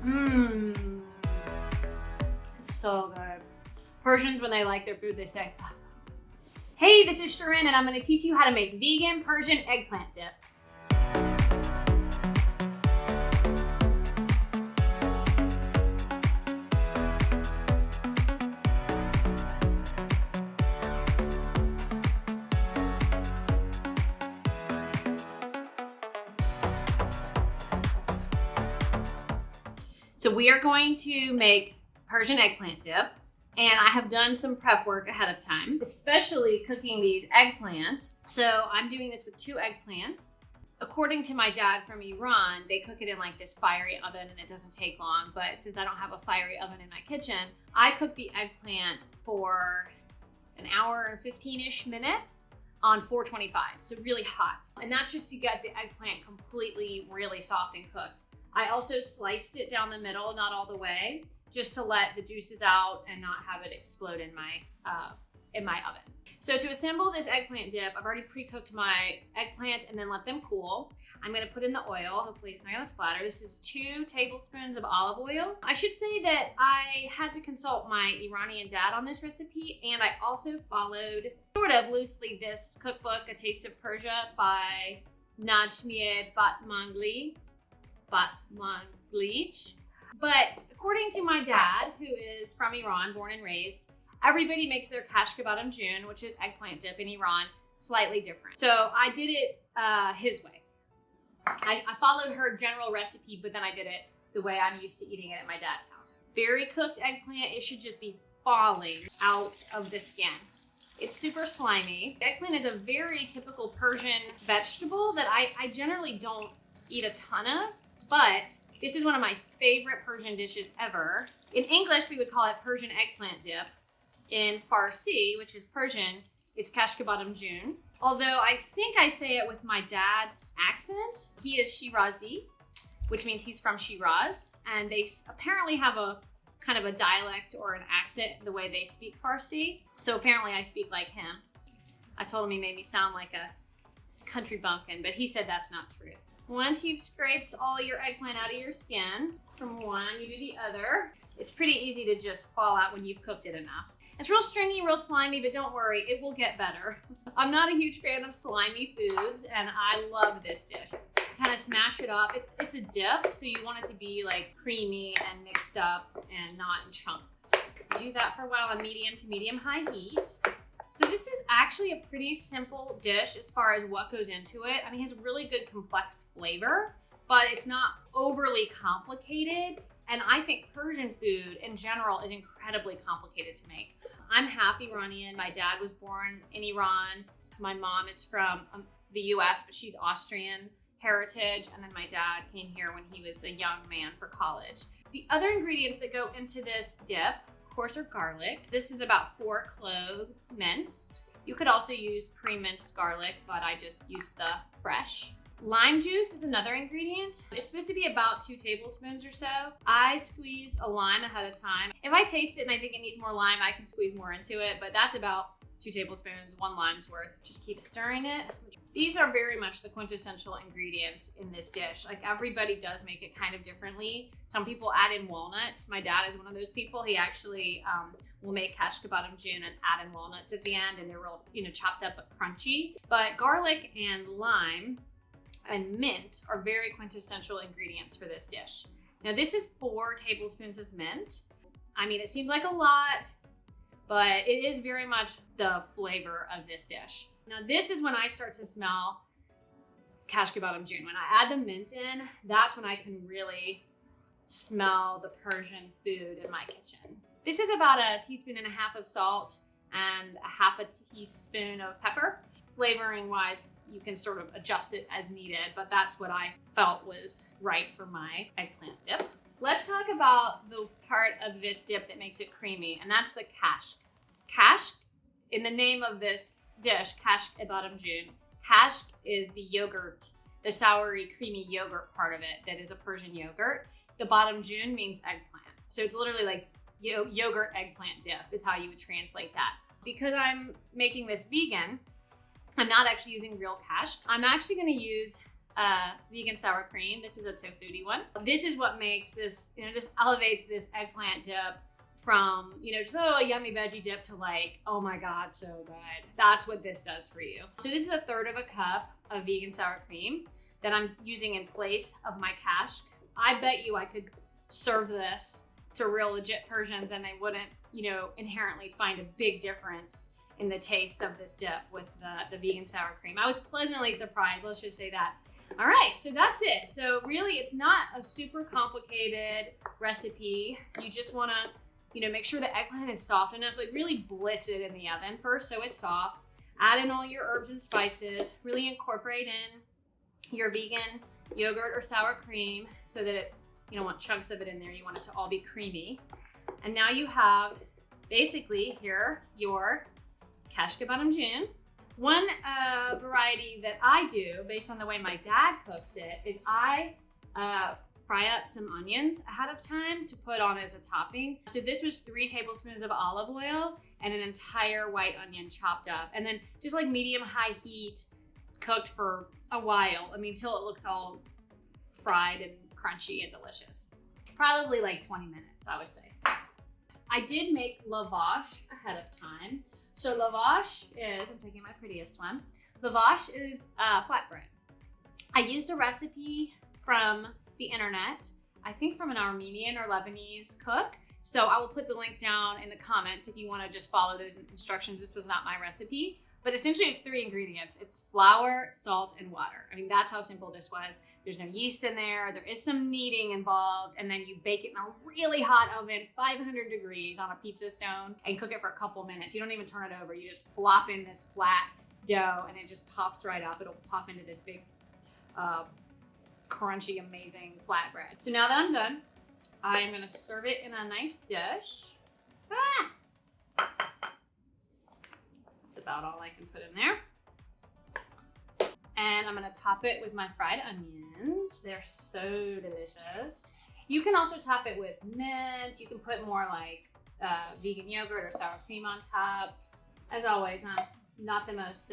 Mmm. It's so good. Persians, when they like their food, they say, hey, this is Sharon, and I'm going to teach you how to make vegan Persian eggplant dip. So we are going to make Persian eggplant dip, and I have done some prep work ahead of time, especially cooking these eggplants. So I'm doing this with 2 eggplants. According to my dad from Iran, they cook it in like this fiery oven and it doesn't take long, but since I don't have a fiery oven in my kitchen, I cook the eggplant for an hour and 15-ish minutes on 425, so really hot. And that's just to get the eggplant completely really soft and cooked. I also sliced it down the middle, not all the way, just to let the juices out and not have it explode in my oven. So to assemble this eggplant dip, I've already pre-cooked my eggplants and then let them cool. I'm gonna put in the oil. Hopefully it's not gonna splatter. This is 2 tablespoons of olive oil. I should say that I had to consult my Iranian dad on this recipe, and I also followed sort of loosely this cookbook, A Taste of Persia by Najmieh Batmangli. But according to my dad, who is from Iran, born and raised, everybody makes their kashkabadam jun, which is eggplant dip in Iran, slightly different. So I did it his way. I followed her general recipe, but then I did it the way I'm used to eating it at my dad's house. Very cooked eggplant, it should just be falling out of the skin. It's super slimy. Eggplant is a very typical Persian vegetable that I generally don't eat a ton of. But this is one of my favorite Persian dishes ever. In English, we would call it Persian eggplant dip. In Farsi, which is Persian, it's kashkabadam jun. Although I think I say it with my dad's accent. He is Shirazi, which means he's from Shiraz. And they apparently have a kind of a dialect or an accent the way they speak Farsi. So apparently I speak like him. I told him he made me sound like a country bumpkin, but he said that's not true. Once you've scraped all your eggplant out of your skin, from one, you do the other. It's pretty easy to just fall out when you've cooked it enough. It's real stringy, real slimy, but don't worry, it will get better. I'm not a huge fan of slimy foods, and I love this dish. Kind of smash it up. It's a dip, so you want it to be like creamy and mixed up and not in chunks. You do that for a while on medium to medium-high heat. So this is actually a pretty simple dish as far as what goes into it. I mean, it has really good complex flavor, but it's not overly complicated. And I think Persian food in general is incredibly complicated to make. I'm half Iranian. My dad was born in Iran. My mom is from the US, but she's Austrian heritage. And then my dad came here when he was a young man for college. The other ingredients that go into this dip, of course, are garlic. This is about 4 cloves minced. You could also use pre-minced garlic, but I just used the fresh. Lime juice is another ingredient. It's supposed to be about 2 tablespoons or so. I squeeze a lime ahead of time. If I taste it and I think it needs more lime, I can squeeze more into it, but that's about 2 tablespoons, 1 lime's worth. Just keep stirring it. These are very much the quintessential ingredients in this dish. Like, everybody does make it kind of differently. Some people add in walnuts. My dad is one of those people. He actually will make kashkabadam jun and add in walnuts at the end, and they're real, chopped up but crunchy. But garlic and lime and mint are very quintessential ingredients for this dish. Now, this is 4 tablespoons of mint. I mean, it seems like a lot, but it is very much the flavor of this dish. Now, this is when I start to smell kashkabadam jun. When I add the mint in, that's when I can really smell the Persian food in my kitchen. This is about 1.5 teaspoons of salt and 1/2 teaspoon of pepper. Flavoring wise, you can sort of adjust it as needed, but that's what I felt was right for my eggplant dip. Let's talk about the part of this dip that makes it creamy, and that's the kashk. Kashk, in the name of this dish, kashkabadam jun, kashk is the yogurt, the soury, creamy yogurt part of it that is a Persian yogurt. The badam jun means eggplant. So it's literally like yogurt eggplant dip is how you would translate that. Because I'm making this vegan, I'm not actually using real kashk. I'm actually going to use vegan sour cream. This is a tofu one. This is what makes this, just elevates this eggplant dip from, just a yummy veggie dip to like, oh my God, so good. That's what this does for you. So this is 1/3 of a cup of vegan sour cream that I'm using in place of my cache. I bet you I could serve this to real legit Persians and they wouldn't, inherently find a big difference in the taste of this dip with the vegan sour cream. I was pleasantly surprised, let's just say that. All right, so that's it. So really, it's not a super complicated recipe. You just wanna, make sure the eggplant is soft enough, like really blitz it in the oven first so it's soft. Add in all your herbs and spices, really incorporate in your vegan yogurt or sour cream so that you don't want chunks of it in there, you want it to all be creamy. And now you have basically here your kashka badamjun. One variety that I do based on the way my dad cooks it is I fry up some onions ahead of time to put on as a topping. So this was 3 tablespoons of olive oil and an entire white onion chopped up. And then just like medium-high heat, cooked for a while. Till it looks all fried and crunchy and delicious. Probably like 20 minutes, I would say. I did make lavash ahead of time. So lavash is, I'm taking my prettiest one. Lavash is flatbread. I used a recipe from the internet, I think from an Armenian or Lebanese cook. So I will put the link down in the comments if you want to just follow those instructions. This was not my recipe, but essentially it's 3 ingredients. It's flour, salt, and water. That's how simple this was. There's no yeast in there. There is some kneading involved. And then you bake it in a really hot oven, 500 degrees on a pizza stone and cook it for a couple minutes. You don't even turn it over. You just flop in this flat dough and it just pops right up. It'll pop into this big, crunchy, amazing flatbread. So now that I'm done, I'm gonna serve it in a nice dish. That's about all I can put in there. And I'm gonna top it with my fried onions. They're so delicious. You can also top it with mint. You can put more like vegan yogurt or sour cream on top. As always, I'm not the most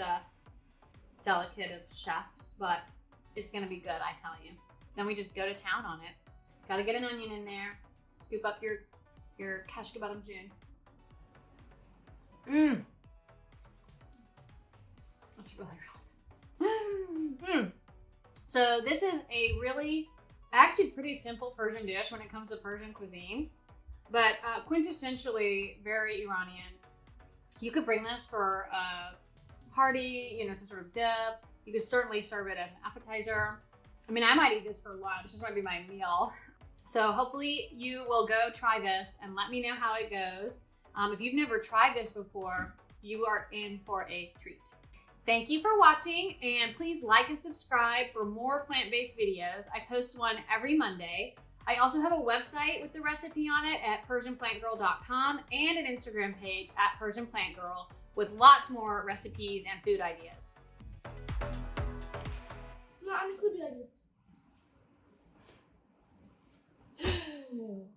delicate of chefs, but it's gonna be good, I tell you. Then we just go to town on it. Gotta get an onion in there. Scoop up your kashka badamjun. That's really, really good. So this is a really, actually pretty simple Persian dish when it comes to Persian cuisine, but quintessentially very Iranian. You could bring this for a party, some sort of dip. You could certainly serve it as an appetizer. I might eat this for lunch. This might be my meal. So hopefully you will go try this and let me know how it goes. If you've never tried this before, you are in for a treat. Thank you for watching, and please like and subscribe for more plant-based videos. I post one every Monday. I also have a website with the recipe on it at PersianPlantGirl.com and an Instagram page at PersianPlantGirl with lots more recipes and food ideas. No, I'm just gonna be like this.